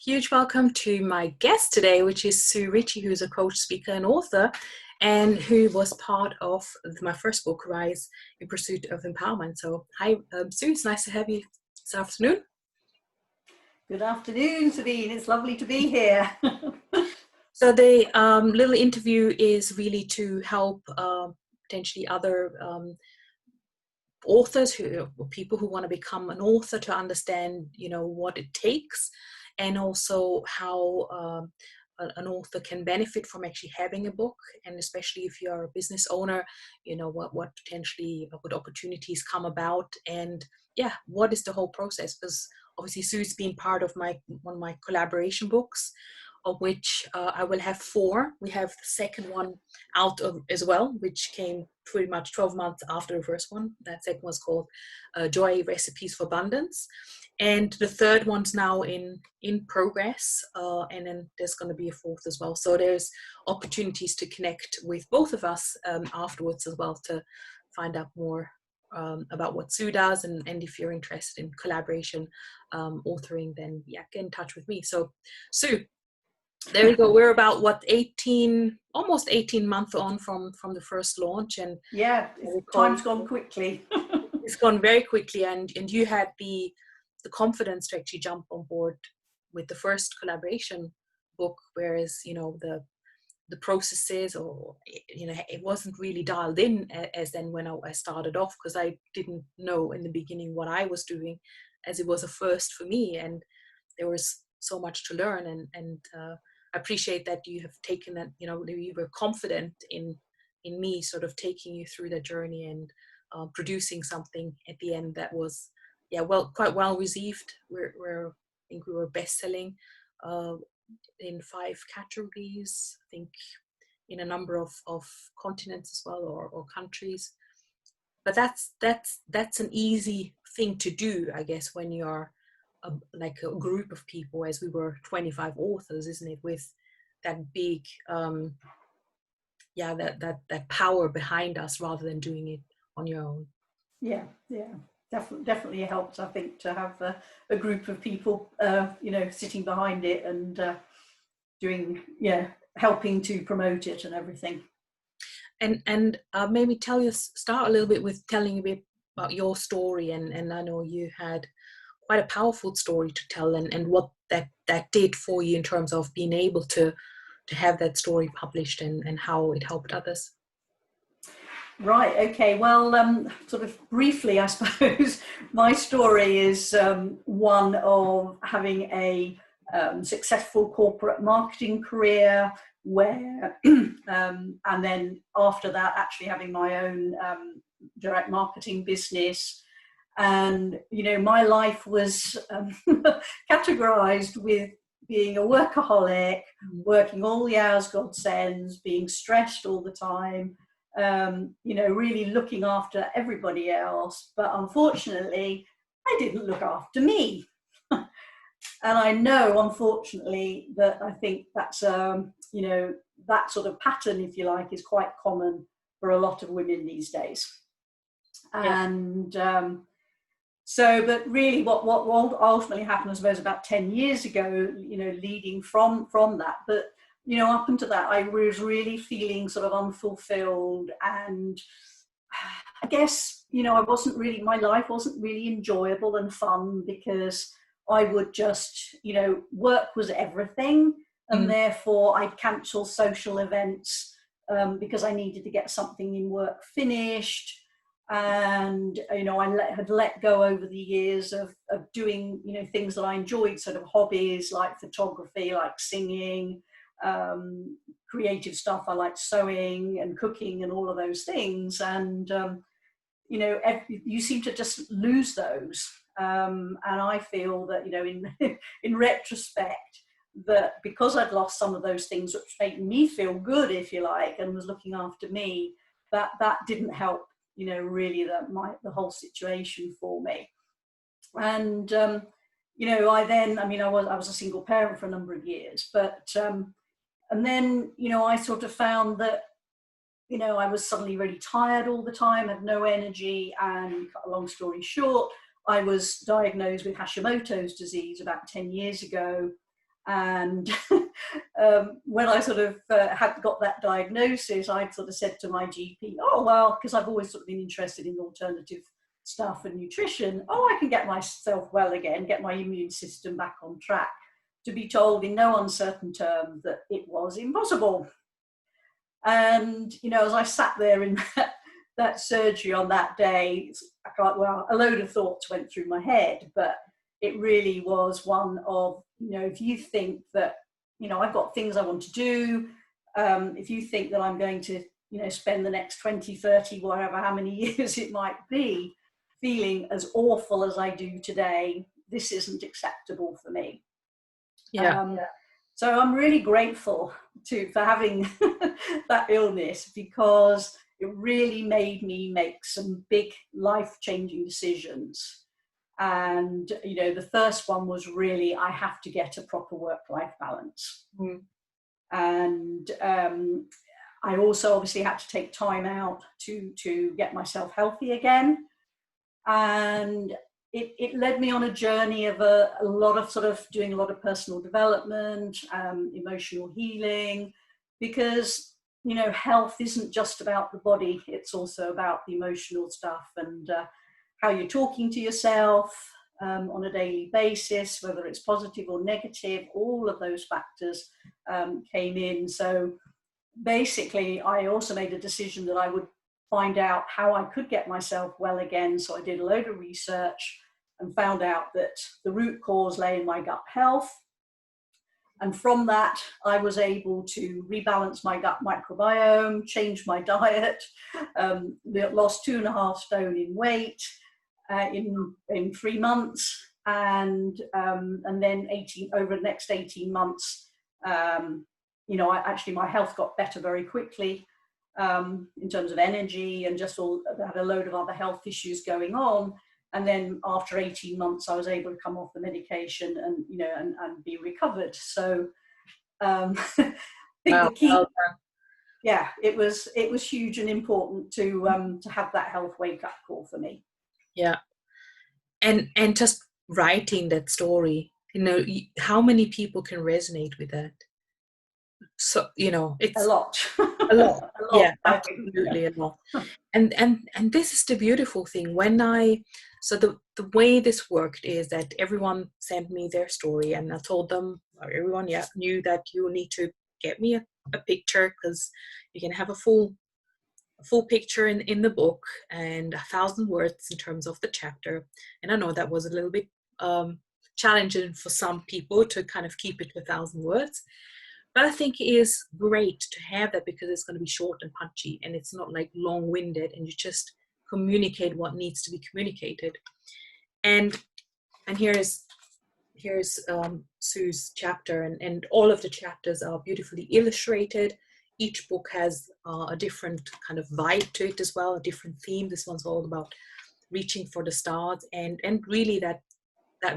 Huge welcome to my guest today, which is Sue Ritchie, who's a coach, speaker, and author, and who was part of my first book, Rise in Pursuit of Empowerment. So, hi, Sue. It's nice to have you this afternoon. Good afternoon, Sabine. It's lovely to be here. So, the little interview is really to help potentially other authors or people who want to become an author to understand, what it takes, and also how an author can benefit from actually having a book, and especially if you're a business owner, what potentially what opportunities come about, and what is the whole process? Because obviously Sue's been part of one of my collaboration books, of which I will have 4. We have the second one out as well, which came pretty much 12 months after the first one. That second was called Joy Recipes for Abundance. And the third one's now in progress, and then there's going to be a 4th as well. So there's opportunities to connect with both of us afterwards as well, to find out more about what Sue does, and if you're interested in collaboration authoring, then get in touch with me. So Sue, there we go. We're about almost 18 months on from the first launch, and time's gone quickly. It's gone very quickly, and you had the confidence to actually jump on board with the first collaboration book, whereas the processes, or it wasn't really dialed in as then when I started off, because I didn't know in the beginning what I was doing, as it was a first for me, and there was so much to learn, and I appreciate that you have taken that, you were confident in me sort of taking you through that journey, and producing something at the end that was quite well received. I think we were best-selling in 5 categories, I think in a number of continents as well, or countries. But that's an easy thing to do, I guess, when you're like a group of people, as we were 25 authors, isn't it, with that big that power behind us, rather than doing it on your own. Definitely helps, I think, to have a group of people sitting behind it and doing helping to promote it and everything. And maybe start a little bit with telling a bit about your story, and I know you had quite a powerful story to tell, and what that did for you in terms of being able to have that story published, and how it helped others. Right, okay, well, sort of briefly, I suppose, my story is one of having a successful corporate marketing career, where, and then after that, actually having my own direct marketing business. And, my life was categorized with being a workaholic, working all the hours God sends, being stressed all the time, really looking after everybody else. But unfortunately, I didn't look after me. And I know, unfortunately, that I think that's, that sort of pattern, if you like, is quite common for a lot of women these days. Yeah. And but really what ultimately happened, I suppose, about 10 years ago, leading from that. But, up until that, I was really feeling sort of unfulfilled. And I guess, my life wasn't really enjoyable and fun, because I would just, work was everything. And therefore I'd cancel social events because I needed to get something in work finished. And I had let go over the years of doing things that I enjoyed, sort of hobbies like photography, like singing, creative stuff. I like sewing and cooking and all of those things. And you seem to just lose those. And I feel that in retrospect, that because I'd lost some of those things which made me feel good, if you like, and was looking after me, that didn't help really the whole situation for me. And I was a single parent for a number of years, but and then I sort of found that I was suddenly really tired all the time, had no energy, and cut a long story short, I was diagnosed with Hashimoto's disease about 10 years ago, And when I sort of had got that diagnosis, I sort of said to my GP, oh, well, because I've always sort of been interested in alternative stuff and nutrition, oh, I can get myself well again, get my immune system back on track, to be told in no uncertain terms that it was impossible. And, you know, as I sat there in that surgery on that day, well, a load of thoughts went through my head, but it really was one of, you know, if you think that, you know, I've got things I want to do, if you think that I'm going to, you know, spend the next 20, 30, whatever, how many years it might be, feeling as awful as I do today, this isn't acceptable for me. Yeah. So I'm really grateful for having that illness, because it really made me make some big life-changing decisions. And, you know, the first one was really, I have to get a proper work-life balance. Mm. And I also obviously had to take time out to get myself healthy again. And it led me on a journey of a lot of sort of doing a lot of personal development, emotional healing, because, you know, health isn't just about the body, it's also about the emotional stuff, and how you're talking to yourself on a daily basis, whether it's positive or negative, all of those factors came in. So basically, I also made a decision that I would find out how I could get myself well again. So I did a load of research and found out that the root cause lay in my gut health. And from that, I was able to rebalance my gut microbiome, change my diet, lost 2.5 stone in weight in 3 months. And then over the next 18 months, you know, my health got better very quickly. In terms of energy, and just had a load of other health issues going on. And then after 18 months, I was able to come off the medication and, you know, and be recovered. So I think Wow. the key, yeah, it was huge and important to have that health wake up call for me. Yeah. And just writing that story, you know, how many people can resonate with that? So, you know, it's a lot. A lot. A lot, Yeah, absolutely, a lot. And this is the beautiful thing. So the way this worked is that everyone sent me their story, and I told them, or everyone knew that you need to get me a picture, because you can have a full picture in the book, and 1,000 words in terms of the chapter. And I know that was a little bit challenging for some people to kind of keep it to 1,000 words. But I think it is great to have that, because it's going to be short and punchy, and it's not like long-winded, and you just communicate what needs to be communicated. And here's Sue's chapter, and all of the chapters are beautifully illustrated. Each book has a different kind of vibe to it as well, a different theme. This one's all about reaching for the stars, and really that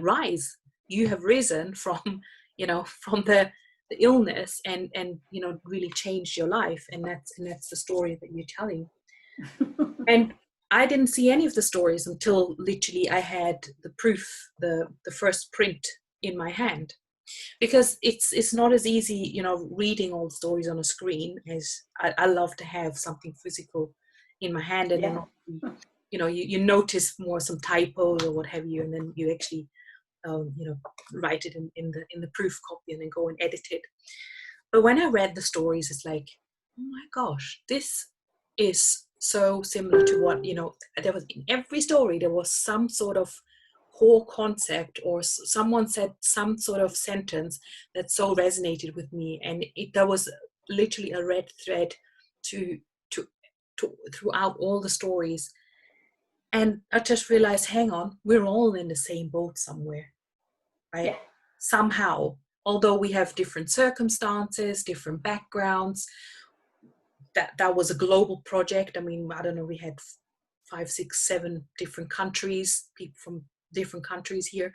rise. You have risen from, you know, from the illness, and you know, really changed your life, and that's the story that you're telling. And I didn't see any of the stories until literally I had the proof, the first print in my hand, because it's not as easy, you know, reading all the stories on a screen, as I love to have something physical in my hand, and then, you know, you notice more some typos or what have you, and then you actually you know, write it in the proof copy and then go and edit it. But when I read the stories, it's like, oh my gosh, this is so similar to what, you know, there was in every story, there was some sort of core concept, or someone said some sort of sentence that so resonated with me, and there was literally a red thread to throughout all the stories. And I just realized, hang on, we're all in the same boat somewhere. Right? Yeah. Somehow, although we have different circumstances, different backgrounds, that was a global project. I mean, I don't know, we had 5, 6, 7 different countries, people from different countries here.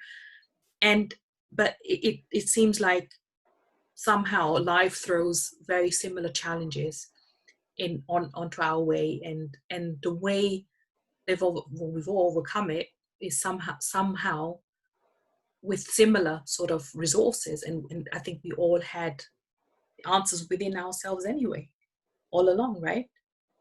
But it seems like somehow life throws very similar challenges onto our way, and the way we've all overcome it is somehow with similar sort of resources, and I think we all had answers within ourselves anyway, all along, right?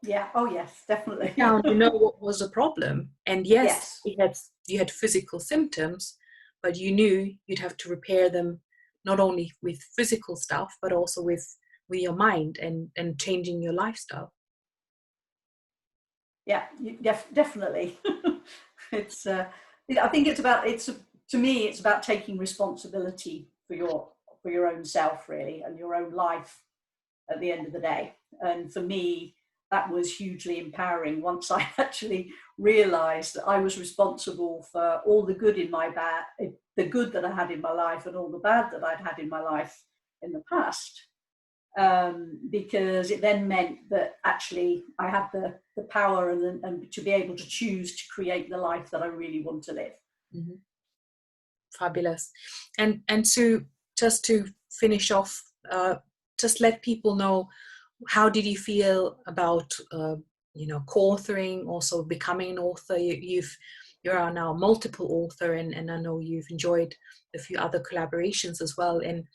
Yeah. Oh yes, definitely. Down, you know what was the problem, and yes, Yes. you had physical symptoms, but you knew you'd have to repair them not only with physical stuff, but also with your mind and changing your lifestyle. Yeah, definitely. It's I think to me it's about taking responsibility for your own self, really, and your own life at the end of the day. And for me, that was hugely empowering once I actually realized that I was responsible for all the good the good that I had in my life, and all the bad that I'd had in my life in the past. Because it then meant that actually I had the power and to be able to choose to create the life that I really want to live. Mm-hmm. Fabulous. And just to finish off, just let people know, how did you feel about co-authoring, also becoming an author? You are now a multiple author, and I know you've enjoyed a few other collaborations as well. And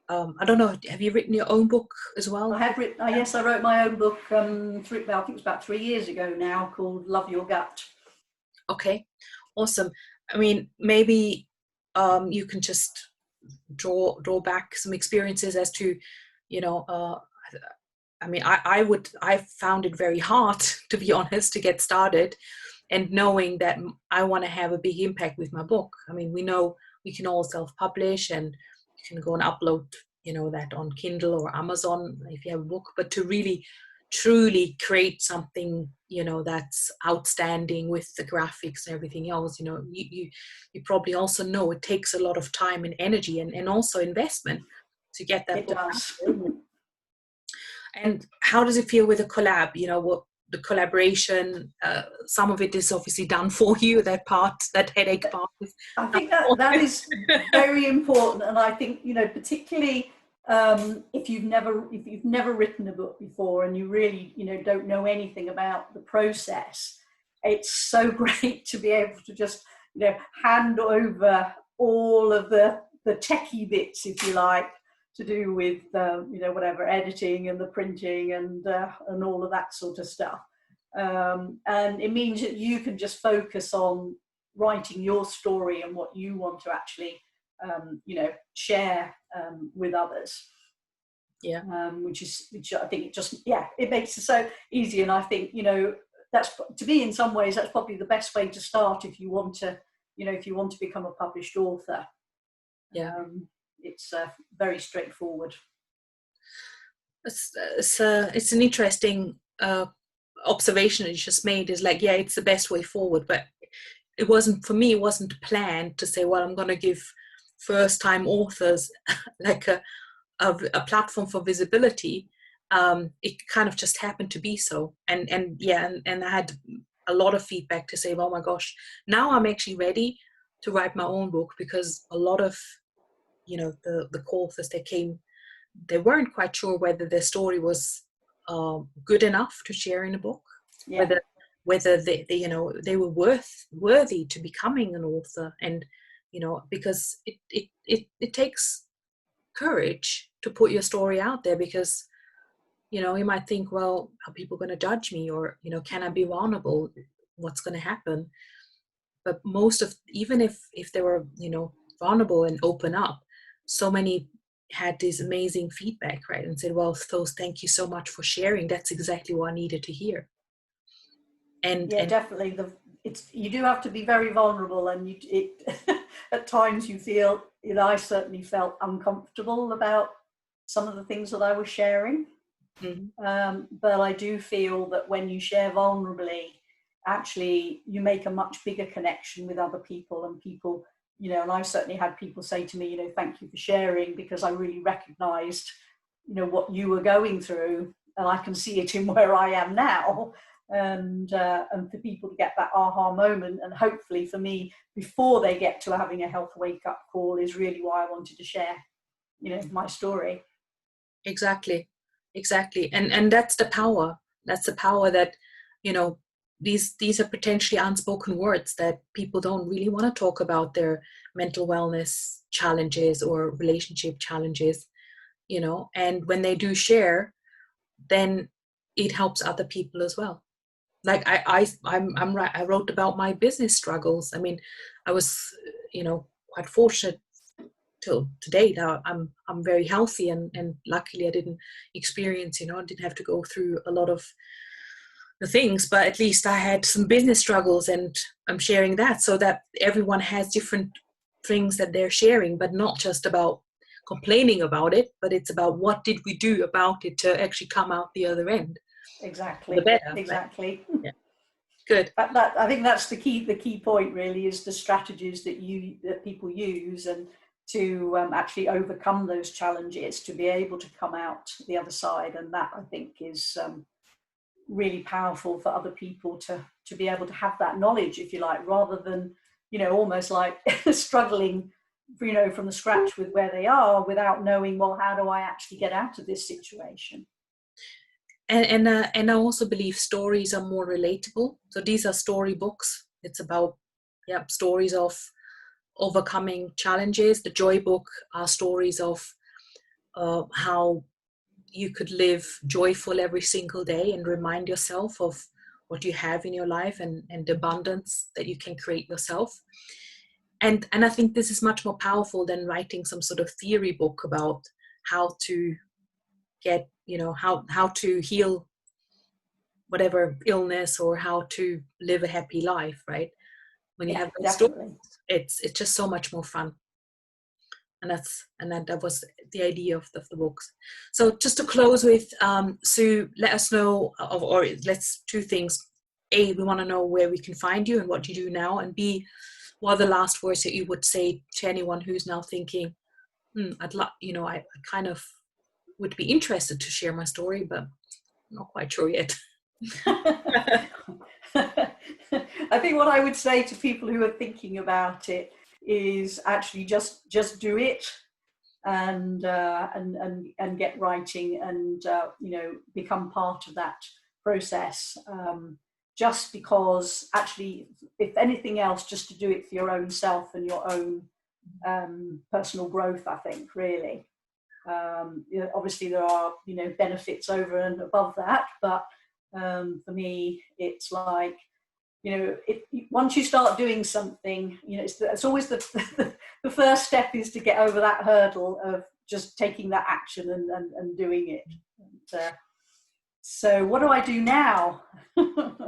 I don't know, have you written your own book as well? I have written, yes, I wrote my own book, I think it was about 3 years ago now, called Love Your Gut. Okay, awesome. I mean, maybe you can just draw back some experiences as to, you know, I mean, I found it very hard, to be honest, to get started, and knowing that I want to have a big impact with my book. I mean, we know we can all self-publish, and you can go and upload, that on Kindle or Amazon if you have a book, but to really truly create something, that's outstanding with the graphics and everything else, you probably also know it takes a lot of time and energy, and also investment to get that It book out does. there. And how does it feel with a collab? What the collaboration, some of it is obviously done for you, that headache part is I done think for that you. is very important, and I think particularly if you've never written a book before and you really don't know anything about the process, it's so great to be able to just hand over all of the techie bits, if you like, to do with whatever editing and the printing and all of that sort of stuff, and it means that you can just focus on writing your story and what you want to actually share with others. Yeah. Which I think it makes it so easy. And I think that's, to me, in some ways that's probably the best way to start if you want to become a published author. Yeah. It's very straightforward. It's an interesting observation that you just made, is like, yeah, it's the best way forward, but it wasn't planned to say, well, I'm going to give first time authors like a platform for visibility. It kind of just happened to be so, and I had a lot of feedback to say, oh my gosh, now I'm actually ready to write my own book, because a lot of the co-authors that came, they weren't quite sure whether their story was good enough to share in a book, Yeah. whether they were worthy to becoming an author. And because it takes courage to put your story out there, because you might think, well, are people going to judge me, or can I be vulnerable, what's going to happen? But even if they were vulnerable and open up, so many had this amazing feedback, right, and said, well, thank you so much for sharing, that's exactly what I needed to hear. And Definitely, you do have to be very vulnerable, and at times you feel, I certainly felt uncomfortable about some of the things that I was sharing. mm-hmm. But I do feel that when you share vulnerably, actually you make a much bigger connection with other people, and people, and I've certainly had people say to me, thank you for sharing, because I really recognized, what you were going through, and I can see it in where I am now. And for people to get that aha moment, and hopefully for me, before they get to having a health wake-up call, is really why I wanted to share, my story. Exactly. And that's the power that these are potentially unspoken words that people don't really want to talk about, their mental wellness challenges or relationship challenges, you know, and when they do share, then it helps other people as well. Like I'm right. I wrote about my business struggles. I mean, I was, you know, quite fortunate till to date. I'm very healthy, and luckily I didn't experience, you know, I didn't have to go through a lot of the things, but at least I had some business struggles, and I'm sharing that so that everyone has different things that they're sharing, but not just about complaining about it, but it's about what did we do about it to actually come out the other end. The Exactly. better. Exactly. Right? Yeah. Good. That I think that's the key point really, is the strategies that people use, and to actually overcome those challenges, to be able to come out the other side. And that, I think, is really powerful for other people to be able to have that knowledge, if you like, rather than, you know, almost like struggling, you know, from the scratch with where they are, without knowing, well, how do I actually get out of this situation? And I also believe stories are more relatable. So these are story books. It's about, yeah, stories of overcoming challenges. The joy book are stories of how you could live joyful every single day and remind yourself of what you have in your life, and the abundance that you can create yourself. And I think this is much more powerful than writing some sort of theory book about how to get, you know, how to heal whatever illness, or how to live a happy life, right? When you Yeah, have those stories, definitely. it's just so much more fun. And that was the idea of the books. So just to close with, Sue, let us know, or let's two things. A, we want to know where we can find you and what you do now, and B, what are the last words that you would say to anyone who's now thinking, I'd like, you know, I kind of would be interested to share my story, but I'm not quite sure yet. I think what I would say to people who are thinking about it is actually just do it, and get writing, and you know, become part of that process. Just because, actually, if anything else, just to do it for your own self and your own personal growth, I think, really. You know, obviously there are, you know, benefits over and above that, but for me, it's like, you know, once you start doing something, you know, it's always the first step is to get over that hurdle of just taking that action and doing it. And, so what do I do now?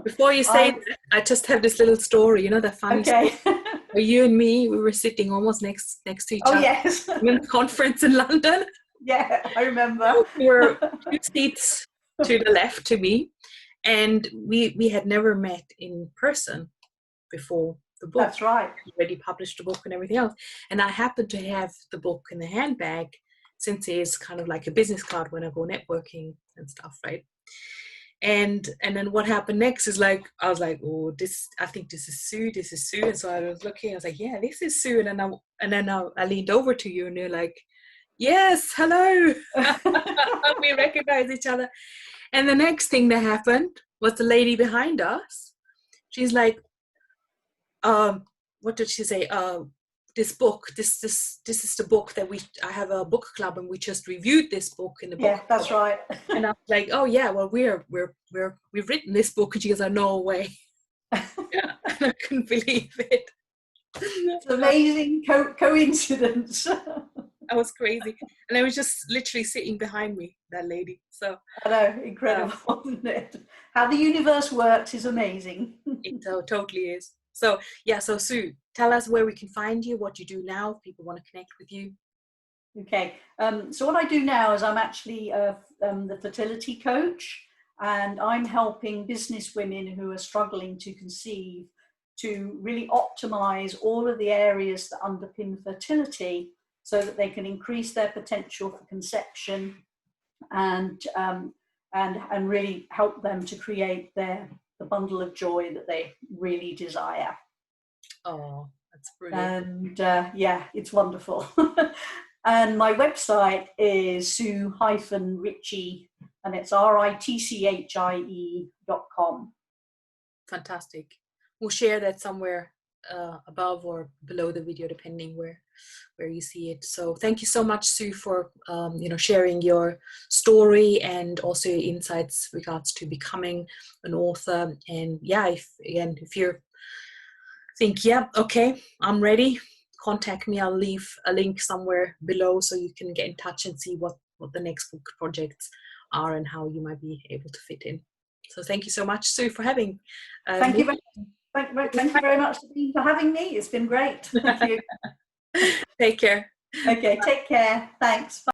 Before you say that, I just have this little story, you know, the funny okay. story where you and me, we were sitting almost next to each Oh, other yes. in a conference in London. Yeah, I remember. So we were 2 seats to the left to me, and we had never met in person before the book. That's right. We already published the book and everything else. And I happened to have the book in the handbag, since it's kind of like a business card when I go networking and stuff, right? And then what happened next is, like, I was like, oh, I think this is Sue. And so I was looking, I was like, yeah, this is Sue. And then I leaned over to you, and you're like, yes, hello. We recognize each other. And the next thing that happened was the lady behind us. She's like, what did she say? This book, this is the book that I have a book club, and we just reviewed this book in the book club. That's right. And I was like, oh yeah, well we've written this book. And she goes, oh, no way. Yeah, I couldn't believe it. It's an amazing coincidence. That was crazy. And I was just literally sitting behind me, that lady. So I know, incredible, isn't it? How the universe works is amazing. It totally is. So yeah, so Sue, tell us where we can find you, what you do now, if people want to connect with you. Okay, so what I do now is I'm actually the fertility coach, and I'm helping business women who are struggling to conceive to really optimize all of the areas that underpin fertility, so that they can increase their potential for conception, and really help them to create the bundle of joy that they really desire. Oh, that's brilliant. And yeah, it's wonderful. And my website is Sue-Ritchie, and it's RITCHIE.com. Fantastic. We'll share that somewhere above or below the video, depending where you see it. So thank you so much, Sue, for sharing your story and also your insights regards to becoming an author. And yeah, if you think, yeah, okay, I'm ready, contact me. I'll leave a link somewhere below so you can get in touch and see what the next book projects are and how you might be able to fit in. So thank you so much, Sue, for having Thank me. you. Thank you very much for having me. It's been great. Thank you. Take care. Okay, take care. Thanks. Bye.